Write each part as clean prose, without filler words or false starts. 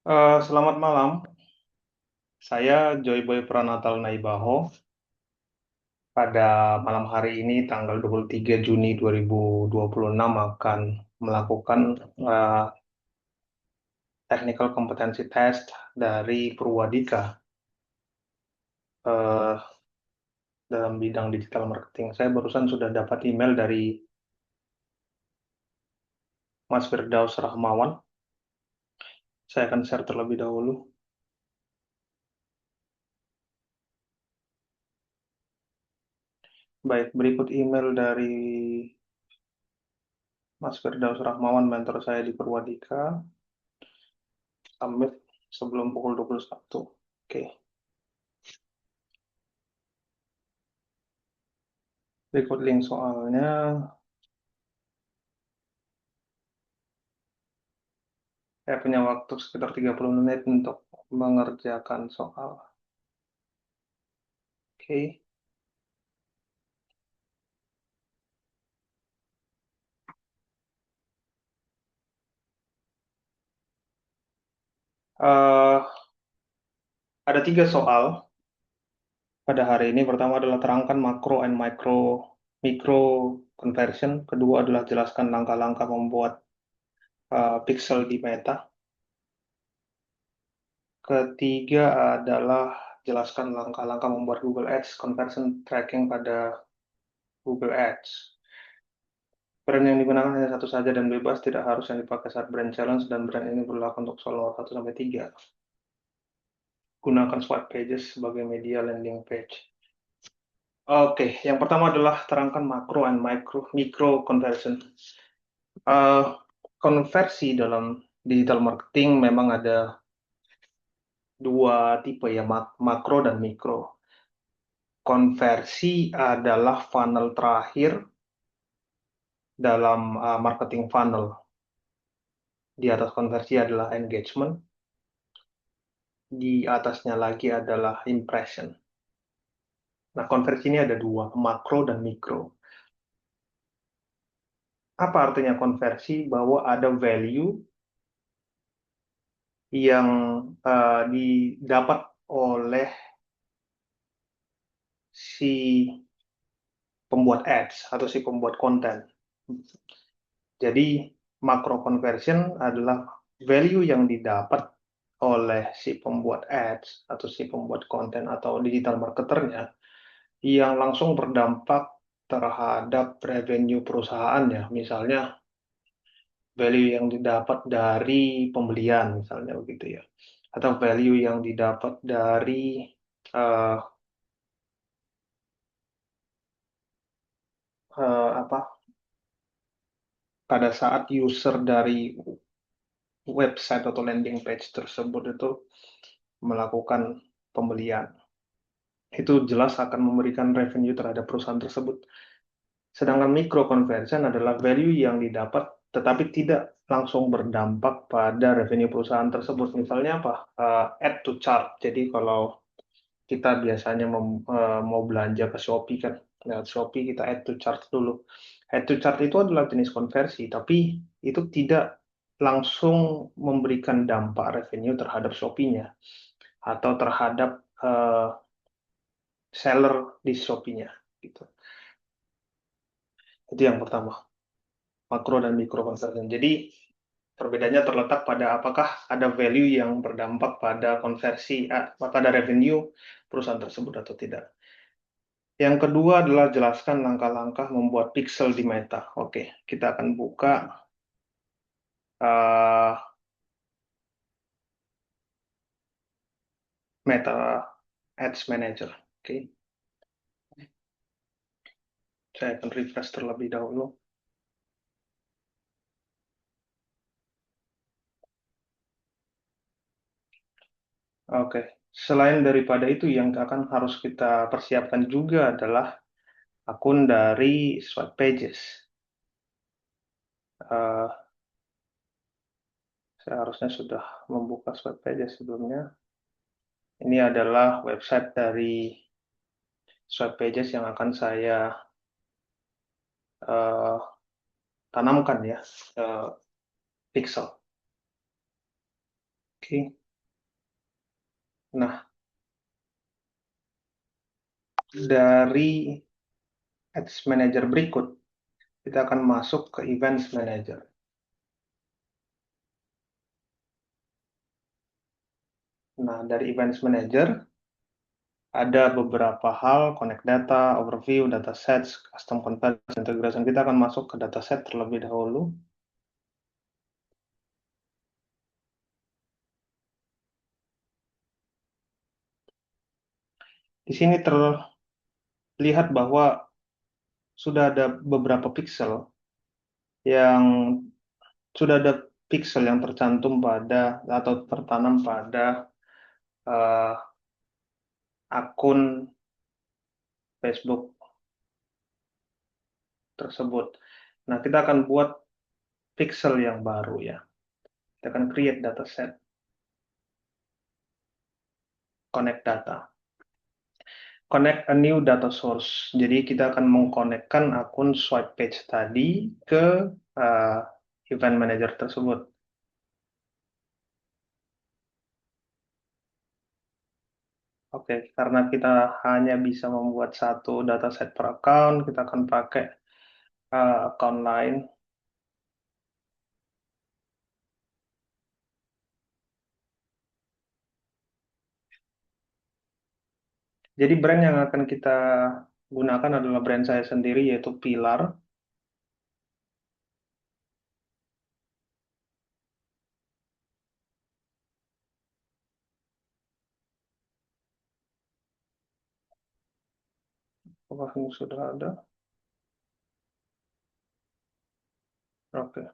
Selamat malam, saya Joyboy Pranatal Naibaho. Pada malam hari ini, tanggal 23 Juni 2026, akan melakukan eh, technical competency test dari Purwadika eh, dalam bidang digital marketing. Saya barusan sudah dapat email dari Mas Firdaus Rahmawan. Saya akan share terlebih dahulu. Baik, berikut email dari Mas Firdaus Rahmawan, mentor saya di Purwadika. Submit sebelum pukul 21. Oke. Berikut link soalnya. Saya punya waktu sekitar 30 menit untuk mengerjakan soal. Oke. Eh, ada 3 soal pada hari ini. Pertama adalah terangkan makro and micro conversion. Kedua adalah jelaskan langkah-langkah membuat pixel di Meta. Ketiga adalah jelaskan langkah-langkah membuat Google Ads conversion tracking pada Google Ads. Brand yang digunakan hanya satu saja dan bebas, tidak harus yang dipakai saat brand challenge, dan brand ini berlaku untuk soal nomor 1 sampai 3. Gunakan swipe pages sebagai media landing page. Oke, yang pertama adalah terangkan makro and micro conversion. Eh, Konversi dalam digital marketing memang ada 2 tipe ya, makro dan mikro. Konversi adalah funnel terakhir dalam marketing funnel. Di atas konversi adalah engagement, di atasnya lagi adalah impression. Nah, konversi ini ada 2, makro dan mikro. Apa artinya konversi? Bahwa ada value yang didapat oleh si pembuat ads atau si pembuat konten. Jadi macro conversion adalah value yang didapat oleh si pembuat ads atau si pembuat konten atau digital marketernya yang langsung berdampak terhadap revenue perusahaannya. Misalnya value yang didapat dari pembelian, misalnya begitu ya, atau value yang didapat dari uh, apa, pada saat user dari website atau landing page tersebut itu melakukan pembelian. Itu jelas akan memberikan revenue terhadap perusahaan tersebut. Sedangkan micro conversion adalah value yang didapat tetapi tidak langsung berdampak pada revenue perusahaan tersebut. Misalnya apa? Add to chart. Jadi kalau kita biasanya mau belanja ke Shopee kan, lewat Shopee kita add to chart dulu. Add to chart itu adalah jenis konversi, tapi itu tidak langsung memberikan dampak revenue terhadap Shopee-nya atau terhadap eh, seller di Shopee-nya gitu. Itu yang pertama, makro dan mikro conversion. Jadi perbedaannya terletak pada apakah ada value yang berdampak pada konversi, pada revenue perusahaan tersebut atau tidak. Yang kedua adalah jelaskan langkah-langkah membuat pixel di Meta. Oke, kita akan buka uh, Meta Ads Manager. Oke, saya akan refresh terlebih dahulu. Oke, selain daripada itu yang akan harus kita persiapkan juga adalah akun dari Swipe Pages. Uh, saya harusnya sudah membuka Swipe Pages sebelumnya. Ini adalah website dari Swipe Pages yang akan saya uh, tanamkan ya, Pixel. Oke. Nah, dari Ads Manager berikut, kita akan masuk ke Events Manager. Nah, dari Events Manager, ada beberapa hal, connect data, overview, datasets, custom conversion, integration. Kita akan masuk ke dataset terlebih dahulu. Di sini terlihat bahwa sudah ada beberapa pixel yang tercantum pada atau tertanam pada uh, akun Facebook tersebut. Nah, kita akan buat pixel yang baru ya. Kita akan create dataset, connect data, connect a new data source. Jadi kita akan mengkonekkan akun swipe page tadi ke uh, event manager tersebut. Oke, karena kita hanya bisa membuat satu dataset per account, kita akan pakai account lain. Jadi brand yang akan kita gunakan adalah brand saya sendiri, yaitu Pilar. Apakah ini sudah ada? Oke,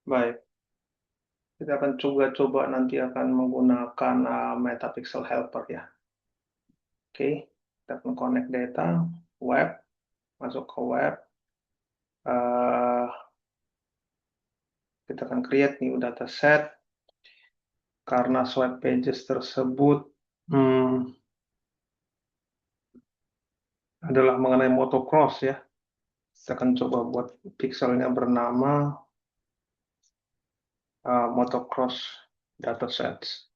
baik. Kita akan coba nanti akan menggunakan Metapixel Helper ya. Oke, kita akan connect data, web, masuk ke web. Kita akan create new dataset. Karena swipe pages tersebut adalah mengenai motocross ya. Kita akan coba buat pixelnya bernama motocross datasets.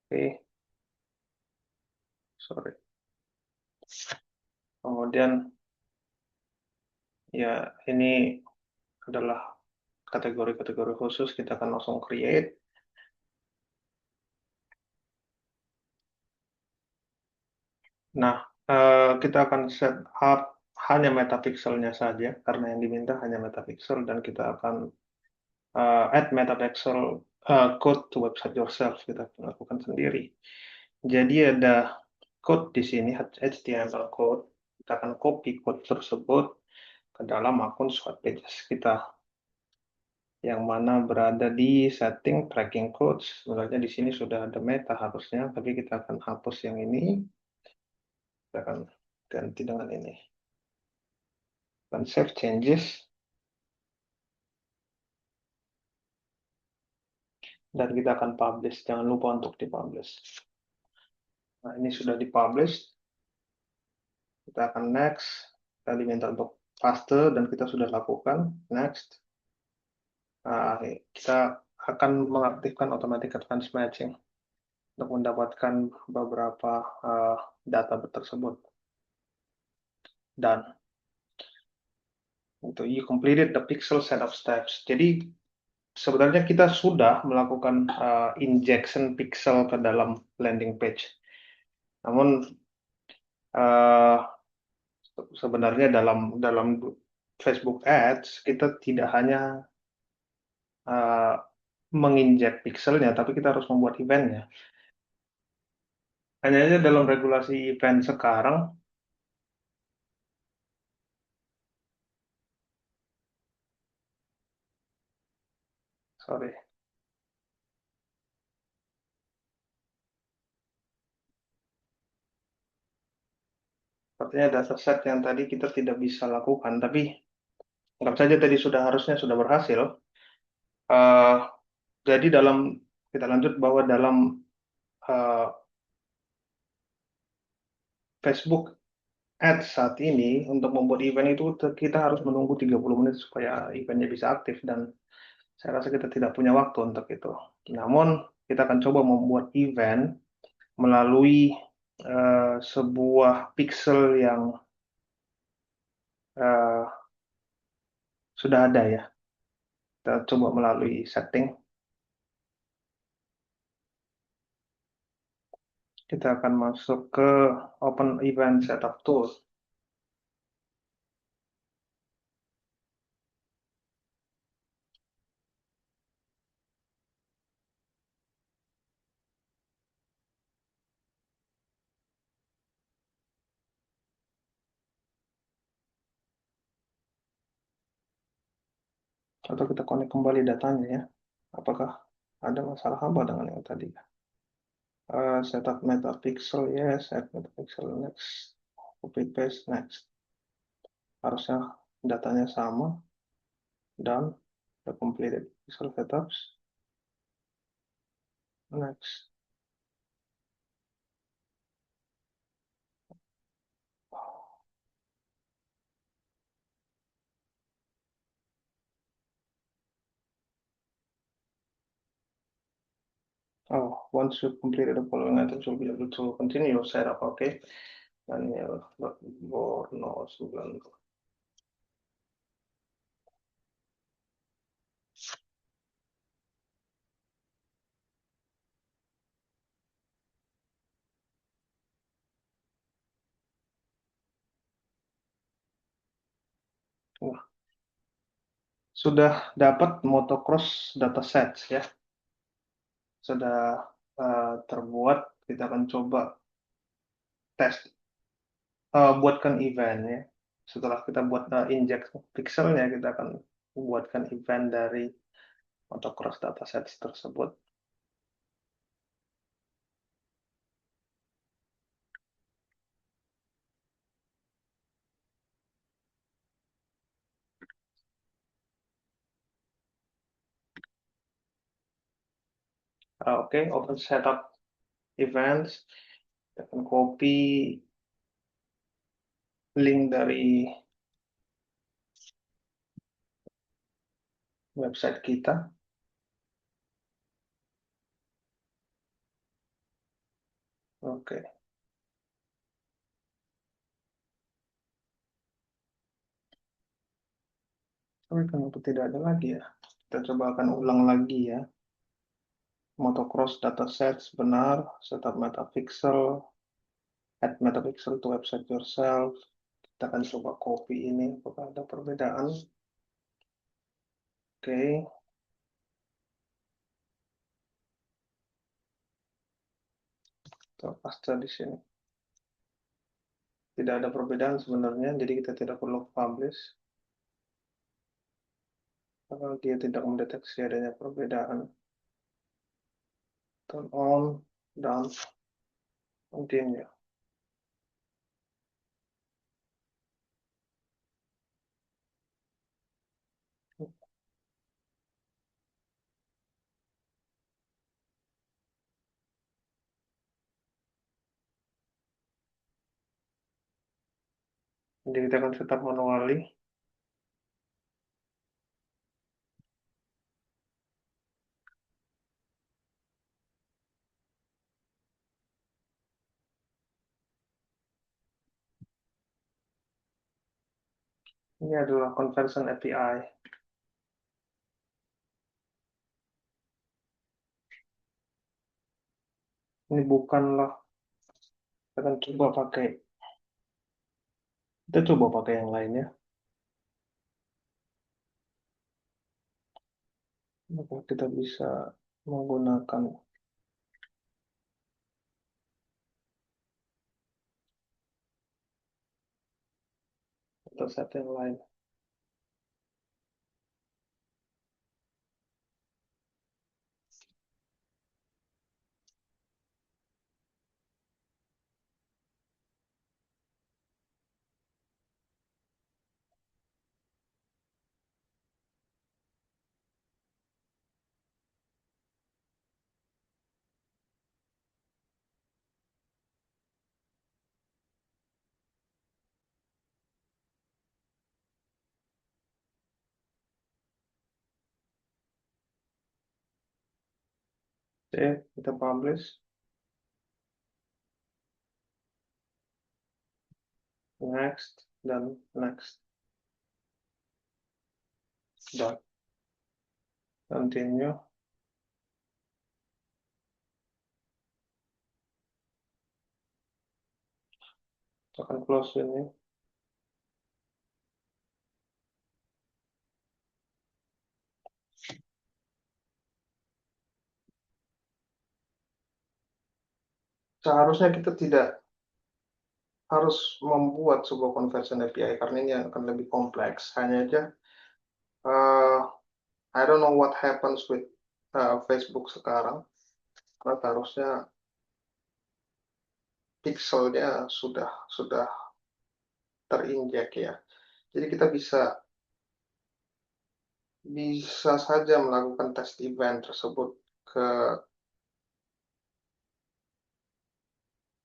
Oke, sorry. Kemudian ya ini adalah kategori-kategori khusus, kita akan langsung create. Nah, kita akan set up hanya metapixelnya saja, karena yang diminta hanya metapixel, dan kita akan add metapixel code to website yourself, kita lakukan sendiri. Jadi ada code di sini, HTML code, kita akan copy code tersebut ke dalam akun Swipe Pages kita, yang mana berada di setting tracking codes. Sebenarnya di sini sudah ada meta harusnya, tapi kita akan hapus yang ini, kita akan ganti dengan ini. Dan save changes, dan kita akan publish. Jangan lupa untuk dipublish. Nah, ini sudah dipublish. Kita akan next. Kita diminta untuk paste dan kita sudah lakukan. Next. Nah, kita akan mengaktifkan automatic advanced matching untuk mendapatkan beberapa data tersebut. Dan untuk you completed the pixel setup steps. Jadi sebenarnya kita sudah melakukan injection pixel ke dalam landing page. Namun sebenarnya dalam Facebook Ads kita tidak hanya menginjek pixelnya, tapi kita harus membuat eventnya. Hanya saja dalam regulasi event sekarang, sorry, sepertinya dataset yang tadi kita tidak bisa lakukan, tapi anggap saja tadi harusnya sudah berhasil. Jadi kita lanjut bahwa dalam Facebook Ads saat ini untuk membuat event itu kita harus menunggu 30 menit supaya eventnya bisa aktif dan saya rasa kita tidak punya waktu untuk itu. Namun kita akan coba membuat event melalui sebuah pixel yang eh, sudah ada ya. Kita coba melalui setting. Kita akan masuk ke Open Event Setup Tool. Atau kita connect kembali datanya ya. Apakah ada masalah apa dengan yang tadi? Setup metapixel, yes, add metapixel, next. Copy paste, next. Harusnya datanya sama. Dan the completed pixel setups. Next. Oh, once you've completed the following items, you'll be able to continue your setup, okay? Daniel Borno Sugando. Wah, sudah dapat motocross datasets ya. Sudah terbuat, kita akan coba tes, buatkan event ya. Setelah kita buat inject pixelnya, kita akan buatkan event dari motocross datasets tersebut. Oke, open setup events. Kita akan copy link dari website kita. Oke. Tapi kenapa tidak ada lagi ya? Kita coba akan ulang lagi ya. Motocross datasets benar, setup metapixel, add metapixel to website yourself. Kita akan coba copy ini, apakah ada perbedaan. Oke. Kita paste di sini. Tidak ada perbedaan sebenarnya, jadi kita tidak perlu publish. Karena dia tidak mendeteksi adanya perbedaan. Turn on, dan continue. Jadi kita akan setup manually. Ini adalah conversion API. Ini bukanlah, kita akan coba pakai, kita coba pakai yang lainnya. Maka kita bisa menggunakan dataset yang lain. Oke, kita publish, next, dan next. Dot. Continue. Akan close ini. Seharusnya kita tidak harus membuat sebuah conversion API karena ini akan lebih kompleks. Hanya aja, uh, I don't know what happens with Facebook sekarang, karena harusnya pixelnya sudah terinjek ya. Jadi kita bisa saja melakukan test event tersebut ke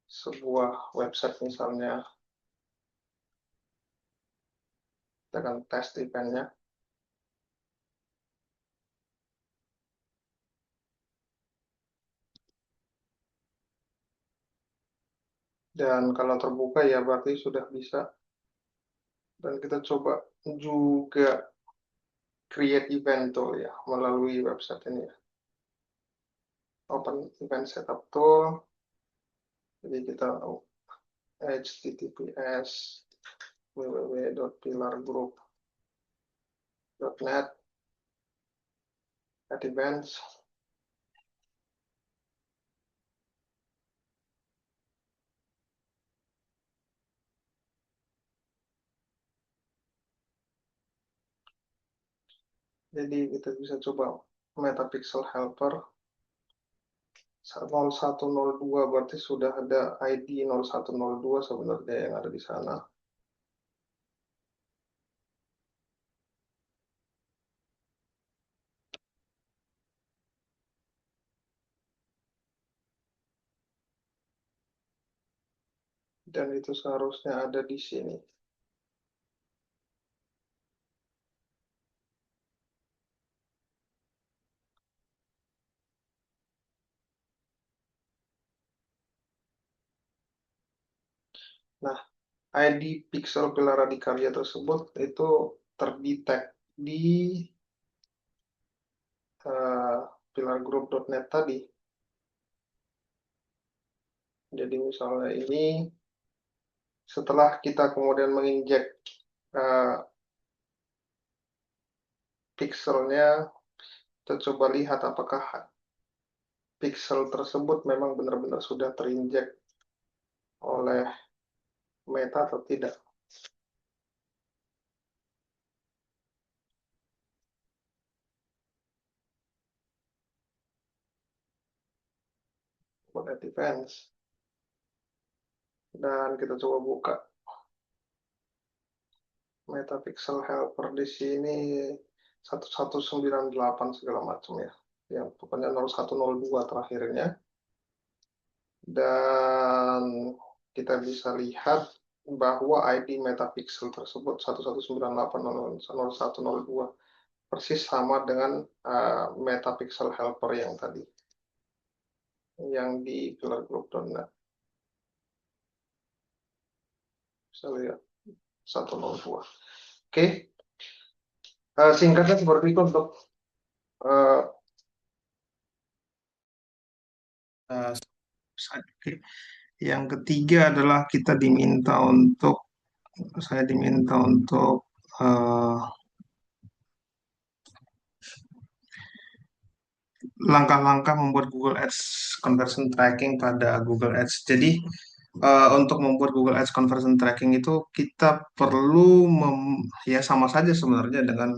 sebuah website misalnya, kita akan test eventnya. Dan kalau terbuka ya berarti sudah bisa. Dan kita coba juga create event tool ya melalui website ini ya. Open event setup tool. Jadi kita https www.pilargroup.net add events. Jadi kita bisa coba metapixel helper 0102 berarti sudah ada ID 0102 sebenarnya yang ada di sana. Dan itu seharusnya ada di sini. Nah, ID pixel pilar radikalia tersebut itu terdetek di pilargroup.net tadi. Jadi misalnya ini setelah kita kemudian menginjek pixelnya, kita coba lihat apakah pixel tersebut memang benar-benar sudah terinjek oleh Meta atau tidak. Buat events. Dan kita coba buka metapixel helper di sini 1198 segala macam ya. Yang pokoknya 0102 terakhirnya. Dan kita bisa lihat bahwa ID metapixel tersebut 11980102 persis sama dengan metapixel helper yang tadi yang di pilargroup.net. Bisa lihat 102. Oke. Singkatnya seperti itu untuk yang ketiga adalah saya diminta untuk langkah-langkah membuat Google Ads conversion tracking pada Google Ads. Jadi untuk membuat Google Ads conversion tracking itu kita perlu ya sama saja sebenarnya dengan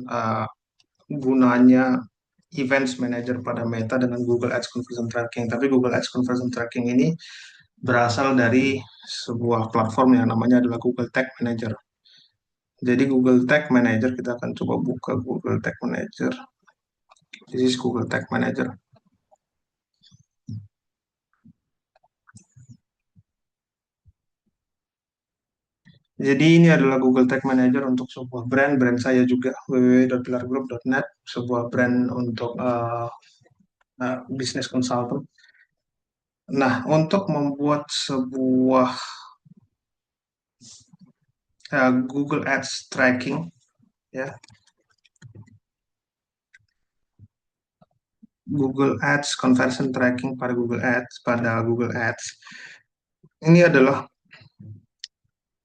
gunanya Events Manager pada Meta dengan Google Ads conversion tracking. Tapi Google Ads conversion tracking ini berasal dari sebuah platform yang namanya adalah Google Tag Manager. Jadi Google Tag Manager, kita akan coba buka Google Tag Manager. This is Google Tag Manager. Jadi ini adalah Google Tag Manager untuk sebuah brand saya juga www.pilargroup.net, sebuah brand untuk business consultant. Nah, untuk membuat sebuah Google Ads tracking, ya, Google Ads conversion tracking pada Google Ads, ini adalah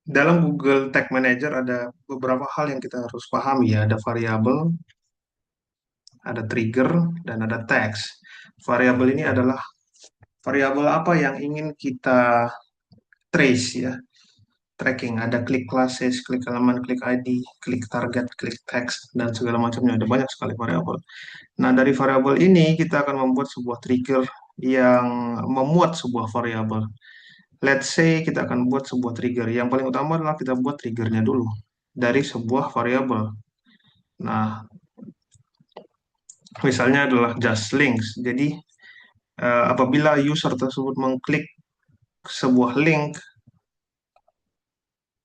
dalam Google Tag Manager ada beberapa hal yang kita harus pahami ya. Ada variabel, ada trigger, dan ada tags. Variabel ini adalah variabel apa yang ingin kita trace ya, tracking. Ada klik classes, klik elemen, klik ID, klik target, klik text, dan segala macamnya. Ada banyak sekali variabel. Nah, dari variabel ini kita akan membuat sebuah trigger yang memuat sebuah variabel. Let's say kita akan buat sebuah trigger. Yang paling utama adalah kita buat triggernya dulu dari sebuah variabel. Nah, misalnya adalah just links. Jadi, apabila user tersebut mengklik sebuah link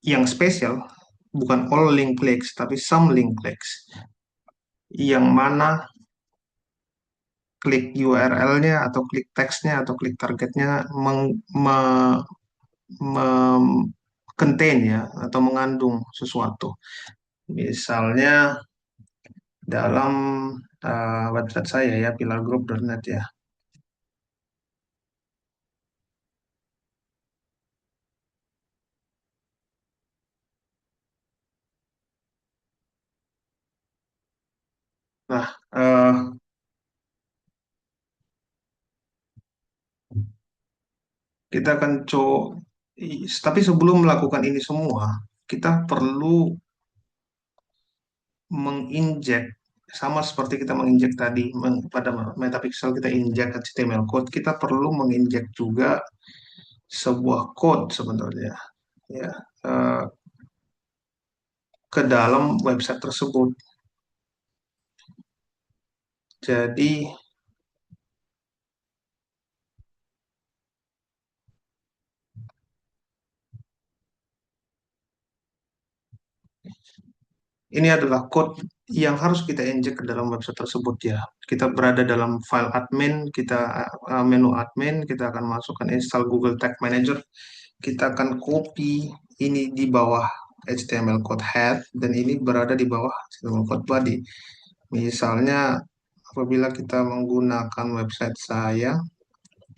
yang spesial, bukan all link clicks, tapi some link clicks, yang mana klik URL-nya atau klik teksnya atau klik targetnya contain ya, atau mengandung sesuatu. Misalnya dalam website saya ya, pilargroup.net ya. Nah, kita akan tapi sebelum melakukan ini semua, kita perlu menginjek sama seperti kita menginjek tadi pada metapixel kita injek HTML code, kita perlu menginjek juga sebuah code sebenarnya ya, eh, ke dalam website tersebut. Jadi ini adalah code yang harus kita injek ke dalam website tersebut ya. Kita berada dalam file admin, kita menu admin, kita akan masukkan install Google Tag Manager. Kita akan copy ini di bawah HTML code head dan ini berada di bawah HTML code body. Misalnya apabila kita menggunakan website saya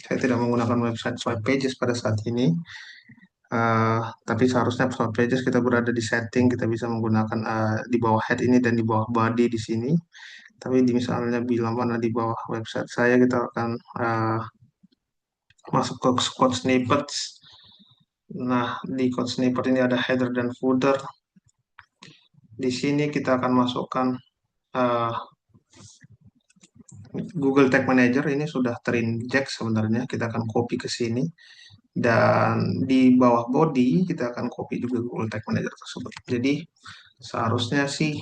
tidak menggunakan website swipe pages pada saat ini. Tapi seharusnya Swipe Pages kita berada di setting, kita bisa menggunakan di bawah head ini dan di bawah body di sini. Tapi misalnya bila mana di bawah website saya, kita akan masuk ke code snippets. Nah, di code snippet ini ada header dan footer. Di sini kita akan masukkan uh, Google Tag Manager. Ini sudah terinjek sebenarnya. Kita akan copy ke sini. Dan di bawah body kita akan copy juga Google Tag Manager tersebut. Jadi seharusnya sih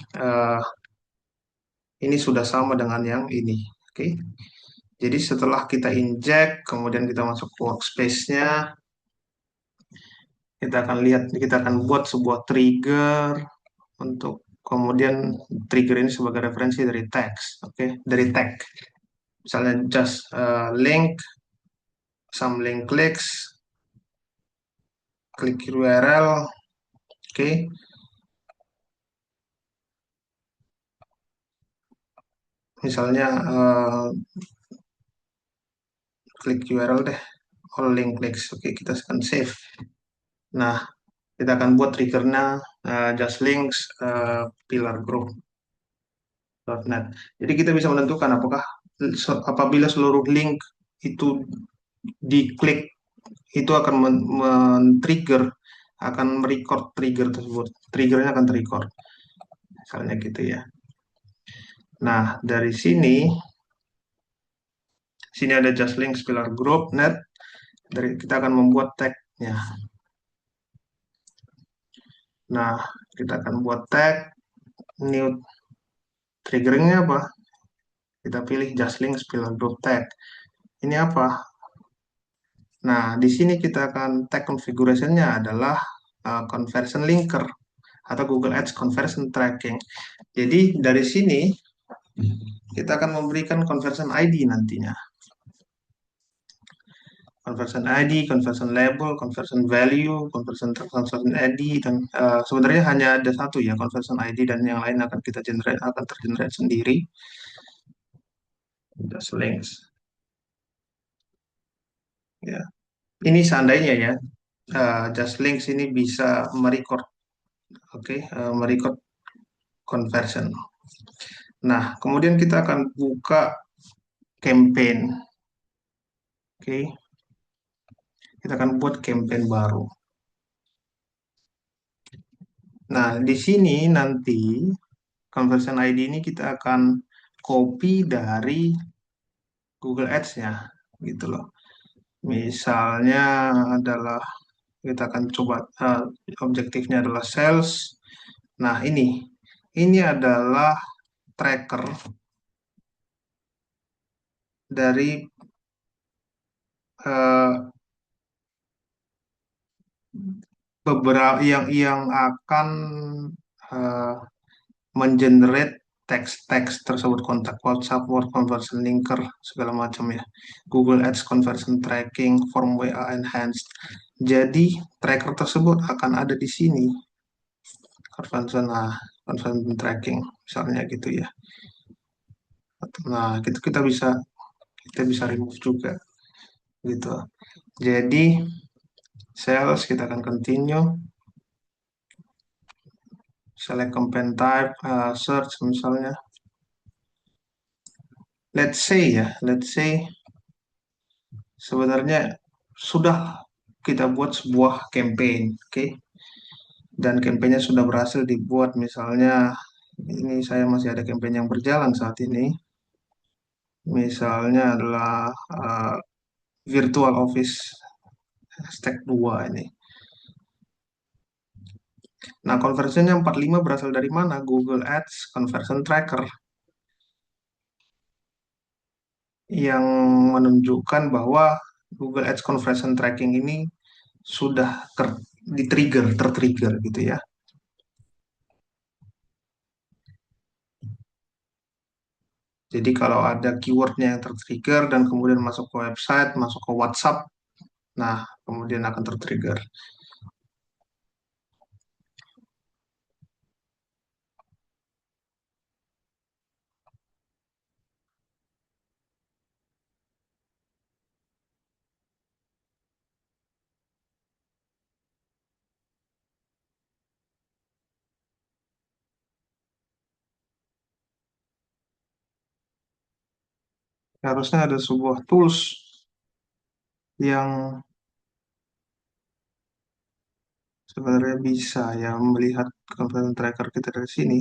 ini sudah sama dengan yang ini. Oke. Jadi setelah kita inject, kemudian kita masuk ke workspace-nya, kita akan lihat, kita akan buat sebuah trigger untuk kemudian trigger ini sebagai referensi dari teks, oke, dari tag. Misalnya just link, some link clicks, klik URL, oke. Misalnya klik URL deh, all link clicks, oke, kita akan save. Nah, kita akan buat triggernya just links pillar group.net. Jadi kita bisa menentukan apakah apabila seluruh link itu diklik, itu akan men-trigger, akan merecord trigger tersebut. Triggernya akan terrecord. Misalnya gitu ya. Nah, dari sini ada just links pillar group.net. Kita akan membuat tag-nya. Nah, kita akan buat tag new triggernya apa? Kita pilih just links pillar group tag. Ini apa? Nah, di sini kita akan tag configuration-nya adalah conversion linker atau Google Ads conversion tracking. Jadi dari sini Kita akan memberikan conversion ID nantinya. Conversion ID, conversion label, conversion value, conversion ID, dan sebenarnya hanya ada satu ya conversion ID, dan yang lain akan kita generate, akan tergenerate sendiri. Just links. Ya, ini seandainya ya, just links ini bisa merecord, oke, merecord conversion. Nah, kemudian kita akan buka campaign, oke, kita akan buat campaign baru. Nah, di sini nanti conversion ID ini kita akan copy dari Google Ads-nya, gitu loh. Misalnya adalah kita akan coba, objektifnya adalah sales. Nah, ini adalah tracker dari eh, beberapa yang akan eh, mengenerate teks-teks tersebut, kontak WhatsApp, Word conversion linker, segala macam ya. Google Ads conversion tracking, form WA enhanced. Jadi tracker tersebut akan ada di sini. Conversion, conversion tracking misalnya gitu ya. Nah, itu kita bisa remove juga gitu. Jadi sales kita akan continue, select campaign type, search misalnya. Let's say sebenarnya sudah kita buat sebuah campaign, oke? Dan campaignnya sudah berhasil dibuat, misalnya ini saya masih ada campaign yang berjalan saat ini. Misalnya adalah virtual office stack 2 ini. Nah, conversionnya 45 berasal dari mana? Google Ads Conversion Tracker yang menunjukkan bahwa Google Ads Conversion Tracking ini sudah tertrigger gitu ya. Jadi kalau ada keywordnya yang tertrigger dan kemudian masuk ke website, masuk ke WhatsApp, nah kemudian akan tertrigger. Harusnya ada sebuah tools yang sebenarnya bisa ya melihat conversion tracker kita dari sini.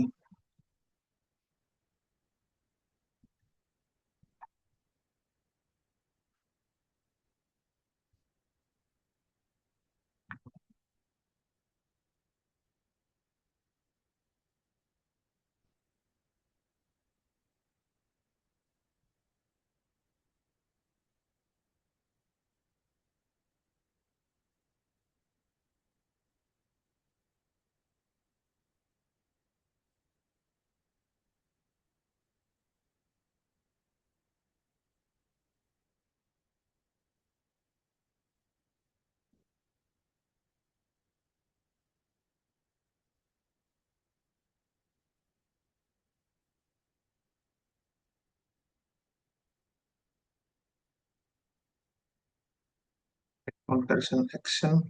Conversion action,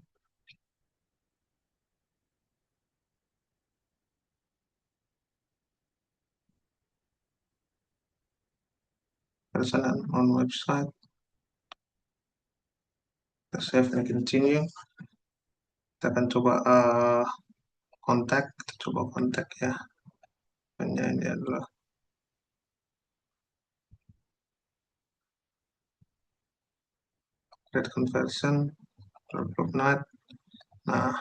person on website, kita save and continue. Kita akan coba kontak, kita coba kontak ya. Hanya ini adalah rate conversion, not. Nah,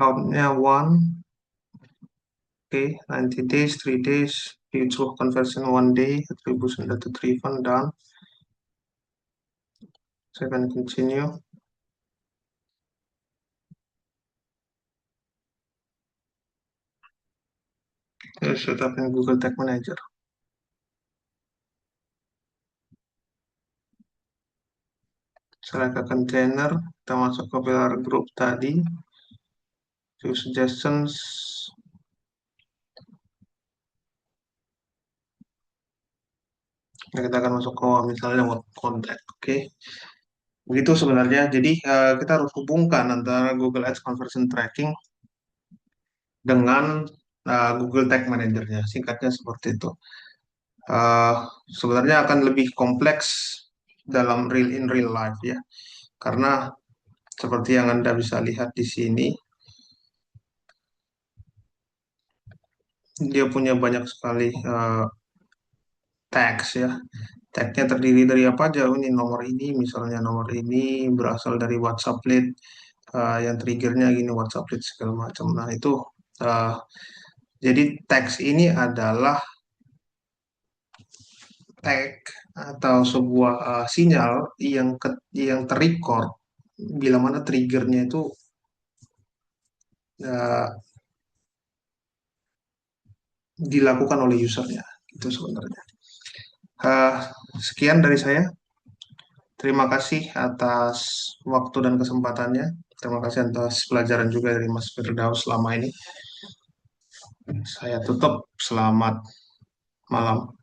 Countnya one, oke, 90 days, 3 days, future conversion 1 day, attribution data driven, done. Saya akan continue. Set up in Google Tag Manager. Select ke container, kita masuk ke pillar group tadi, view suggestions, nah, kita akan masuk ke misalnya word contact, oke. Begitu sebenarnya, jadi kita harus hubungkan antara Google Ads Conversion Tracking dengan Google Tag Manager-nya, singkatnya seperti itu. Eh, Sebenarnya akan lebih kompleks dalam real life ya, karena seperti yang Anda bisa lihat di sini, dia punya banyak sekali tags ya. Tagnya terdiri dari apa aja? Oh, ini nomor ini, misalnya nomor ini berasal dari WhatsApp lead, yang triggernya gini WhatsApp lead segala macam. Nah itu, uh, jadi tags ini adalah tag atau sebuah sinyal yang terrecord bila mana triggernya itu uh, dilakukan oleh usernya. Itu sebenarnya. Uh, Sekian dari saya. Terima kasih atas waktu dan kesempatannya. Terima kasih atas pelajaran juga dari Mas Firdaus selama ini. Saya tutup. Selamat malam.